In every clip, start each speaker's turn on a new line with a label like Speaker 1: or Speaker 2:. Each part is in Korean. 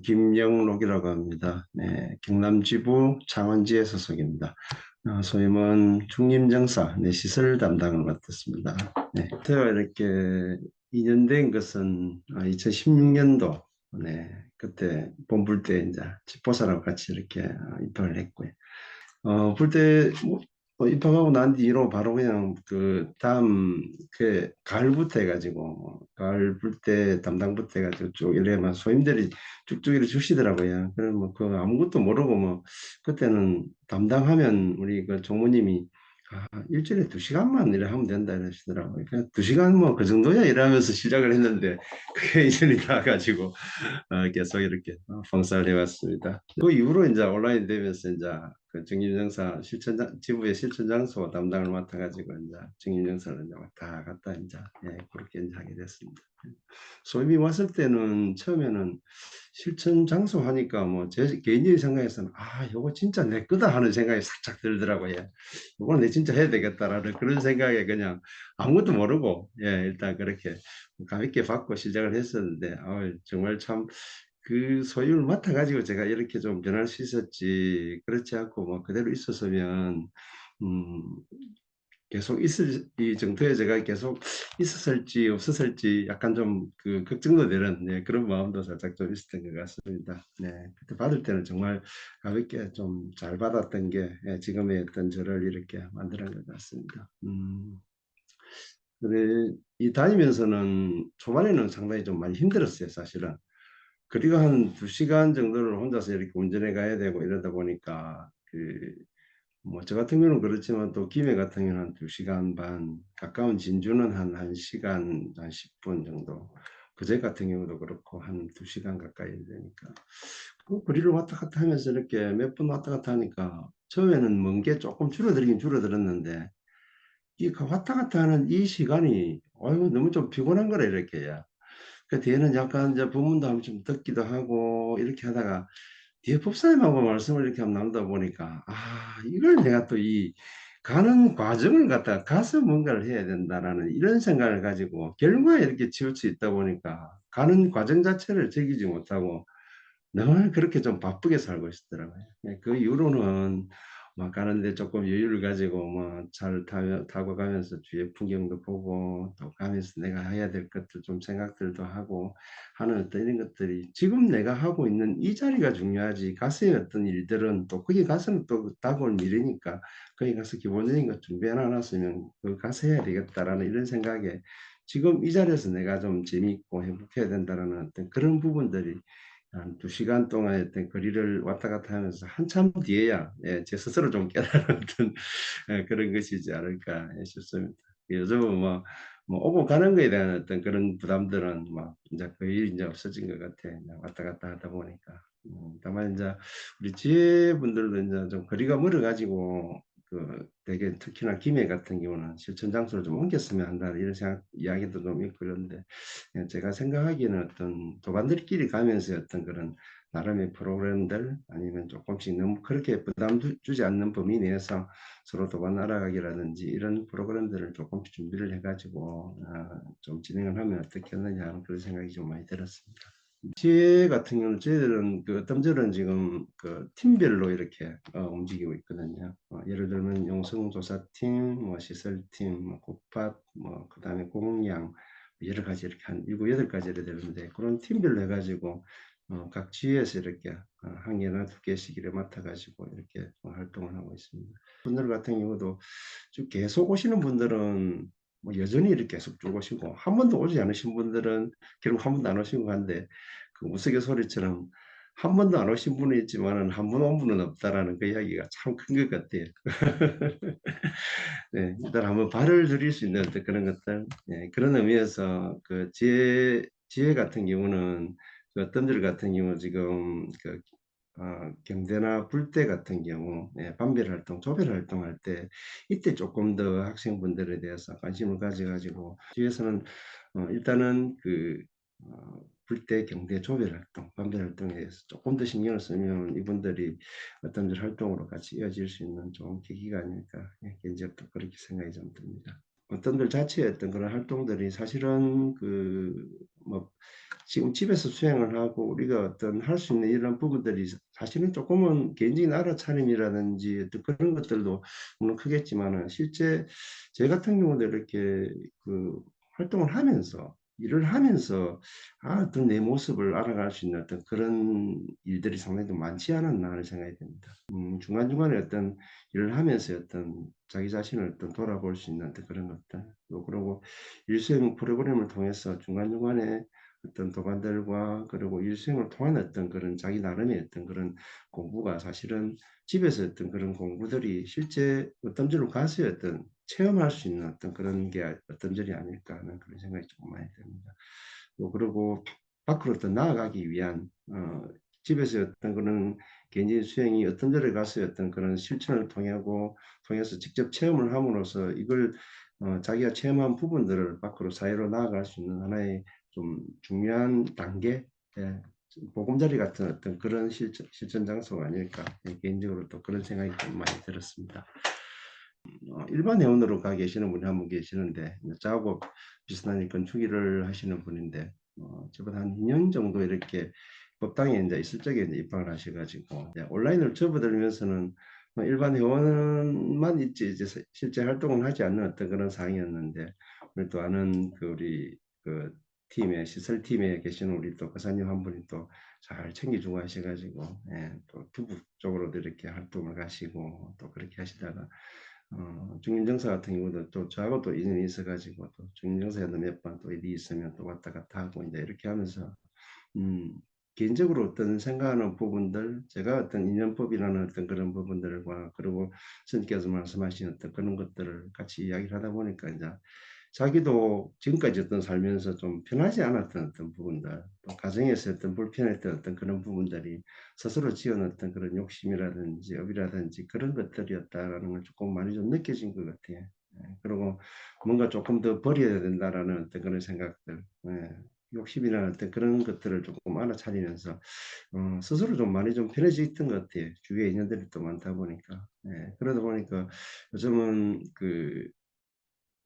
Speaker 1: 김영록이라고 합니다. 네, 경남지부 창원지회 소속입니다. 소임은 중림정사 시설 담당을 맡았습니다. 네, 제가 이렇게 2년 된 것은 2016년도 그때 본불 때 이제 집보사랑 같이 이렇게 입학을 했고요. 불때 입학하고 난 뒤로 바로 그냥 그 다음 그 가을부터 해가지고 가을 불때 담당부터 해가지고 쭉 이래만 소임들이 쭉쭉 이렇게 주시더라고요. 그럼 뭐그 아무것도 모르고 뭐 그때는 담당하면 우리 그 종무님이 일주일에 2시간만 일을 하면 된다 이러시더라고요. 그냥 2시간 뭐 그 정도야 이러면서 시작을 했는데 그게 2년이 다 가지고 계속 이렇게 봉사를 해왔습니다. 그 이후로 이제 온라인 되면서 이제 그 정림정사 실천장 지부의 실천장소 담당을 맡아가지고 이제 정림정사를 이제 왔다 갔다 이제 그렇게 이제 하게 됐습니다. 소임이 왔을 때는 처음에는 실천 장소 하니까 뭐 제 개인적인 생각에서는 요거 진짜 내 거다 하는 생각이 살짝 들더라고요. 이건 내 진짜 해야 되겠다라는 그런 생각에 그냥 아무것도 모르고 일단 그렇게 가볍게 받고 시작을 했었는데 정말 참 그 소임을 맡아가지고 제가 이렇게 좀 변할 수 있었지 그렇지 않고 뭐 그대로 있었으면 음, 계속 있을 이 정도에 제가 계속 있었을지 없었을지 약간 좀 그 걱정도 되는 그런 마음도 살짝 좀 있었던 것 같습니다. 네, 그때 받을 때는 정말 가볍게 좀 잘 받았던 게 지금의 어떤 저를 이렇게 만드는 것 같습니다. 그래 이 다니면서는 초반에는 상당히 좀 많이 힘들었어요, 사실은. 그리고 한 2시간 정도를 혼자서 이렇게 운전해 가야 되고 이러다 보니까 뭐 저 같은 경우는 그렇지만 또 김해 같은 경우는 한 2시간 반, 가까운 진주는 한 1시간 한 10분 정도. 그제 같은 경우도 그렇고 한 2시간 가까이 되니까 그 거리를 왔다 갔다 하면서 이렇게 몇 분 왔다 갔다 하니까 처음에는 먼 게 조금 줄어들긴 줄어들었는데 이 왔다 갔다 하는 이 시간이 너무 좀 피곤한 거라 이렇게요. 그 뒤에는 약간 이제 부문도 하면 좀 듣기도 하고 이렇게 하다가 뒤에 법사님하고 말씀을 이렇게 한번 나누다 보니까 이걸 내가 또 이 가는 과정을 갖다가 가서 뭔가를 해야 된다라는 이런 생각을 가지고 결과에 이렇게 치우쳐 있다 보니까 가는 과정 자체를 즐기지 못하고 늘 그렇게 좀 바쁘게 살고 있었더라고요. 그 이후로는 막 가는데 조금 여유를 가지고 뭐 차를 타고 가면서 뒤에 풍경도 보고 또 가면서 내가 해야 될 것들 좀 생각들도 하고 하는 어떤 이런 것들이 지금 내가 하고 있는 이 자리가 중요하지 가서의 어떤 일들은 또 거기 가서는 또 다가올 미래니까 거기 가서 기본적인 것 준비해 놨으면 그 가서 해야 되겠다라는 이런 생각에 지금 이 자리에서 내가 좀 재미있고 행복해야 된다라는 어떤 그런 부분들이 한 2시간 동안 했던 거리를 왔다 갔다 하면서 한참 뒤에야 제 스스로 좀 깨달은 어떤 그런 것이지 않을까 싶습니다. 요즘은 뭐 오고 가는 거에 대한 어떤 그런 부담들은 막 이제 거의 이제 없어진 것 같아. 그냥 왔다 갔다 하다 보니까. 다만 이제 우리 지혜분들도 이제 좀 거리가 멀어가지고 되게 특히나 김해 같은 경우는 실천 장소를 좀 옮겼으면 한다 이런 생각 이야기도 좀 있고 그런데 제가 생각하기에는 어떤 도반들끼리 가면서 어떤 그런 나름의 프로그램들 아니면 조금씩 너무 그렇게 부담 주지 않는 범위 내에서 서로 도반 알아가기라든지 이런 프로그램들을 조금씩 준비를 해가지고 좀 진행을 하면 어떻겠느냐 하는 그런 생각이 좀 많이 들었습니다. 지혜 같은 경우는 저희들은 그 덤절은 지금 그 팀별로 이렇게 움직이고 있거든요. 예를 들면 용성조사팀, 뭐 시설팀, 뭐 국밥, 뭐 그다음에 공양 여러 가지 이렇게 한 7, 8가지 이렇게 되는데 그런 팀별로 해가지고 각 지회에서 이렇게 한 개나 2개씩 이렇게 맡아가지고 이렇게 활동을 하고 있습니다. 분들 같은 경우도 쭉 계속 오시는 분들은 뭐 여전히 이렇게 계속 쭉 오시고 한 번도 오지 않으신 분들은 결국 한 번도 안 오시고 한데 그 우스갯소리처럼 한 번도 안 오신 분은 있지만은 한 번 온 분은 없다라는 그 이야기가 참 큰 것 같아요. 네, 일단 한번 발을 들일 수 있는 어떤 그런 것들, 그런 의미에서 그 지혜 같은 경우는 그 어떤 들 같은 경우 지금 경대나 불대 같은 경우 반별 활동, 조별 활동할 때 이때 조금 더 학생분들에 대해서 관심을 가져가지고 뒤에서는 일단은 불대, 경대, 조별 활동, 반별 활동에 대해서 조금 더 신경을 쓰면 이분들이 어떤 활동으로 같이 이어질 수 있는 좋은 계기가 아닐까 개인적으로 그렇게 생각이 좀 듭니다. 어떤 들 자체의 어떤 그런 활동들이 사실은 뭐 지금 집에서 수행을 하고 우리가 어떤 할 수 있는 이런 부분들이 사실은 조금은 개인적인 알아차림이라든지 어떤 그런 것들도 물론 크겠지만은 실제 제 같은 경우도 이렇게 활동을 하면서 일을 하면서 어떤 내 모습을 알아갈 수 있는 어떤 그런 일들이 상당히 좀 많지 않았나 하는 생각이 듭니다. 중간중간에 어떤 일을 하면서 어떤 자기 자신을 어떤 돌아볼 수 있는 어떤 그런 것들, 또 그리고 일수행 프로그램을 통해서 중간중간에 어떤 도반들과 그리고 일수행을 통한 어떤 그런 자기 나름의 어떤 그런 공부가 사실은 집에서 어떤 그런 공부들이 실제 어떤 절로 가서 어떤 체험할 수 있는 어떤 그런 게 어떤 절이 아닐까 하는 그런 생각이 조금 많이 듭니다. 또 그리고 밖으로 더 나아가기 위한 집에서 어떤 그런 개인적인 수행이 어떤 절에 가서 어떤 그런 실천을 통해서 직접 체험을 함으로써 이걸 자기가 체험한 부분들을 밖으로 사회로 나아갈 수 있는 하나의 좀 중요한 단계, 예, 보금자리 같은 어떤 그런 실천 장소가 아닐까, 예, 개인적으로 또 그런 생각이 좀 많이 들었습니다. 일반 회원으로 가 계시는 분이 한 분 계시는데 저하고 비슷한 건축일을 하시는 분인데 저보다 한 2년 정도 이렇게 법당에 이제 있을 적에 이제 입학을 하셔가지고 온라인으로 접어들면서는 일반 회원만 있지 이제 실제 활동을 하지 않는 어떤 그런 상황이었는데 우리 또 아는 우리 팀에 시설팀에 계시는 우리 또 거사님 한 분이 또 잘 챙겨주고 하셔가지고 또 두부 쪽으로도 이렇게 활동을 가시고 또 그렇게 하시다가 중임정사 같은 경우도 또 저하고 또 인연이 있어가지고 또 중임정사에도 몇 번 또 일이 있으면 또 왔다 갔다 하고 이제 이렇게 하면서 음, 개인적으로 어떤 생각하는 부분들, 제가 어떤 인연법이라는 어떤 그런 부분들과 그리고 선생님께서 말씀하신 어떤 그런 것들을 같이 이야기를 하다 보니까 이제 자기도 지금까지 어떤 살면서 좀 편하지 않았던 어떤 부분들, 또 가정에서 어떤 불편했던 어떤 그런 부분들이 스스로 지어놨던 그런 욕심이라든지 업이라든지 그런 것들이었다라는 걸 조금 많이 좀 느껴진 것 같아요. 그리고 뭔가 조금 더 버려야 된다라는 어떤 그런 생각들, 욕심이나 어떤 그런 것들을 조금 알아차리면서 스스로 좀 많이 좀 편해졌던 것 같아요. 주위에 인연들이 또 많다 보니까. 그러다 보니까 요즘은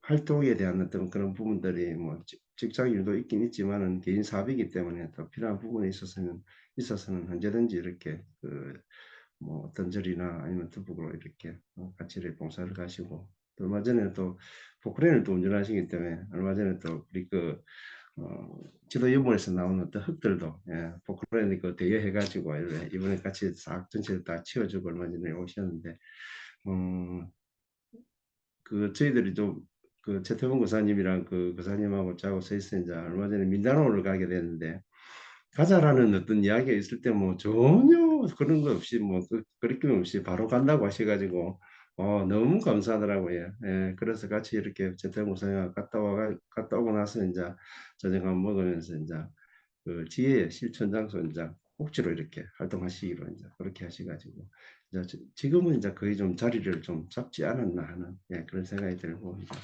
Speaker 1: 활동에 대한 어떤 그런 부분들이 뭐 직장 일도 있긴 있지만은 개인 사업이기 때문에 또 필요한 부분에 있어서는 언제든지 이렇게 뭐 어떤 절이나 아니면 두북으로 이렇게 같이 이렇게 봉사를 가시고 또 얼마 전에 또 포크레인을 또 운전하시기 때문에 얼마 전에 또 우리 지도 연구에서 나오는 어떤 흙들도 포크레인 대여해가지고 이번에 같이 싹 전체를 다 치워주고 얼마 전에 오셨는데 저희들이 좀 최태봉 교사님이랑 교사님하고 짜고 서 있어 이제 얼마 전에 민다노를 가게 됐는데 가자라는 어떤 이야기가 있을 때 뭐 전혀 그런 거 없이 뭐 그리낌 없이 바로 간다고 하셔가지고 너무 감사하더라고요. 그래서 같이 이렇게 최태봉 교사님 갔다 오고 나서 이제 저녁 먹으면서 이제 지혜의 실천 장소 이제 꼭지로 이렇게 활동하시기로 이제 그렇게 하셔가지고 이제 지금은 이제 거의 좀 자리를 좀 잡지 않았나 하는 그런 생각이 들고 이제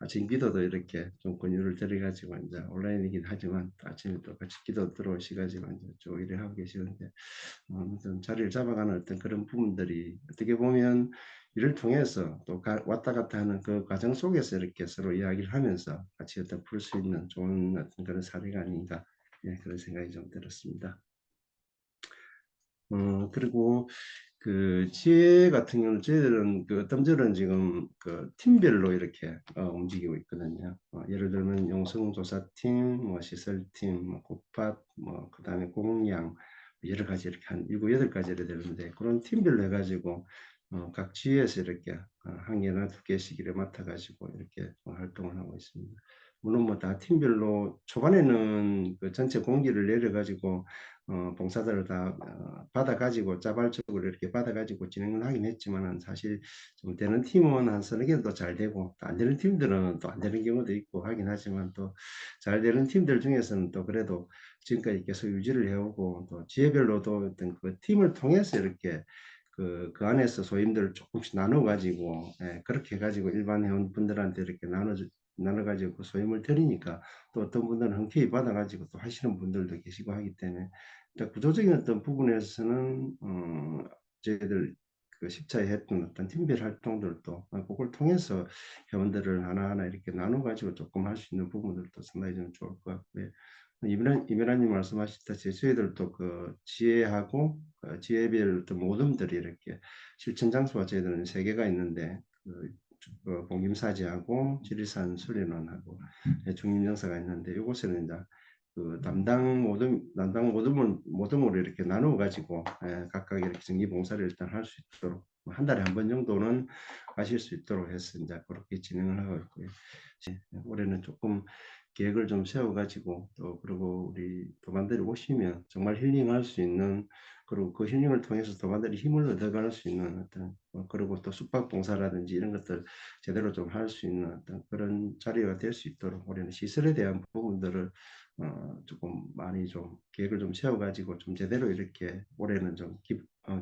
Speaker 1: 아침 기도도 이렇게 좀 권유를 드려가지고 이제 온라인이긴 하지만 아침에 또 같이 기도 들어오시가지고 이제 쭉 일을 하고 계시는데 좀 자리를 잡아가는 어떤 그런 부분들이 어떻게 보면 이를 통해서 또 왔다 갔다 하는 그 과정 속에서 이렇게 서로 이야기를 하면서 같이 어떤 풀 수 있는 좋은 어떤 그런 사례가 아닌가 그런 생각이 좀 들었습니다. 그리고 지혜 같은 경우는 저희들은 어떤 절은 지금 팀별로 이렇게 움직이고 있거든요. 예를 들면 용성조사팀, 뭐 시설팀, 뭐 국밥, 뭐 그다음에 공양 여러 가지 이렇게 한 7, 8가지를 되는데 그런 팀별로 해가지고 각 지회에서 이렇게 한 개나 두 개씩 이렇게 맡아가지고 이렇게 활동을 하고 있습니다. 물론 뭐 다 팀별로 초반에는 전체 공지를 내려가지고 봉사들을 다 받아가지고 자발적으로 이렇게 받아가지고 진행을 하긴 했지만은 사실 좀 되는 팀은 한 서너 개는 또 잘 되고 또 안 되는 팀들은 또 안 되는 경우도 있고 하긴 하지만 또 잘 되는 팀들 중에서는 또 그래도 지금까지 계속 유지를 해오고 또 지역별로도 어떤 팀을 통해서 이렇게 그 안에서 소임들을 조금씩 나눠가지고 그렇게 해가지고 일반 회원분들한테 이렇게 나눠가지고 소임을 드리니까 또 어떤 분들은 흔쾌히 받아가지고 또 하시는 분들도 계시고 하기 때문에 구조적인 어떤 부분에서는 저희들 그 10차에 했던 어떤 팀별 활동들도 그걸 통해서 회원들을 하나하나 이렇게 나눠 가지고 조금 할 수 있는 부분들도 상당히 좀 좋을 것 같고요. 이면아님 말씀하셨듯이 저희들도 그 지혜하고 지혜별 또 모둠들이 이렇게 실천 장소가 저희들은 3개가 있는데 그 봉김사지하고 지리산 수련원하고 중림정사가 있는데 이곳에는 이제 그 담당 모둠으로 이렇게 나누어 가지고 각각 이렇게 정기 봉사를 일단 할 수 있도록 한 달에 한 번 정도는 가실 수 있도록 해서 이제 그렇게 진행을 하고 있고요. 올해는 조금 계획을 좀 세워 가지고 또 그리고 우리 도반들이 오시면 정말 힐링할 수 있는 그리고 그 힐링을 통해서 도반들이 힘을 얻어갈 수 있는 어떤 그리고 또 숙박 봉사라든지 이런 것들 제대로 좀 할 수 있는 어떤 그런 자리가 될 수 있도록 올해는 시설에 대한 부분들을 조금 많이 좀 계획을 좀 세워 가지고 좀 제대로 이렇게 올해는 좀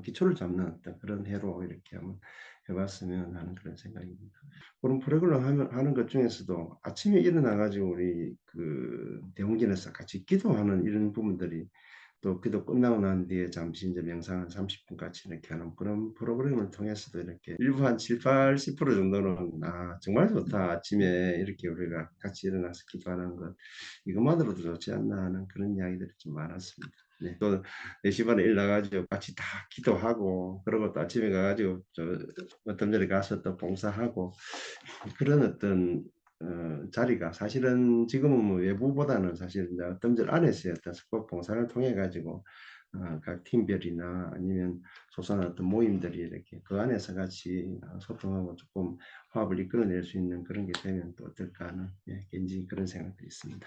Speaker 1: 기초를 잡는 어떤 그런 해로 이렇게 한번 해 봤으면 하는 그런 생각입니다. 그런 프로그램 하는 것 중에서도 아침에 일어나 가지고 우리 그 대웅전에서 같이 기도하는 이런 부분들이 또 기도 끝나고 난 뒤에 잠시 이제 명상 한 30분 같이 이렇게 하는 그런 프로그램을 통해서도 이렇게 일부 한 70~80% 정도는 정말 좋다. 아침에 이렇게 우리가 같이 일어나서 기도하는 것 이것만으로도 좋지 않나 하는 그런 이야기들이 좀 많았습니다. 네. 또 4시 반에 일어나가지고 같이 다 기도하고 그러고 또 아침에 가가지고 어떤 데를 가서 또 봉사하고 그런 어떤 자리가 사실은 지금은 뭐 외부보다는 사실 이제 어떤 절 안에서의 어떤 숙박 봉사를 통해 가지고 각 팀별이나 아니면 소소한 어떤 모임들이 이렇게 그 안에서 같이 소통하고 조금 화합을 이끌어낼 수 있는 그런 게 되면 또 어떨까 하는 개인적인 그런 생각도 있습니다.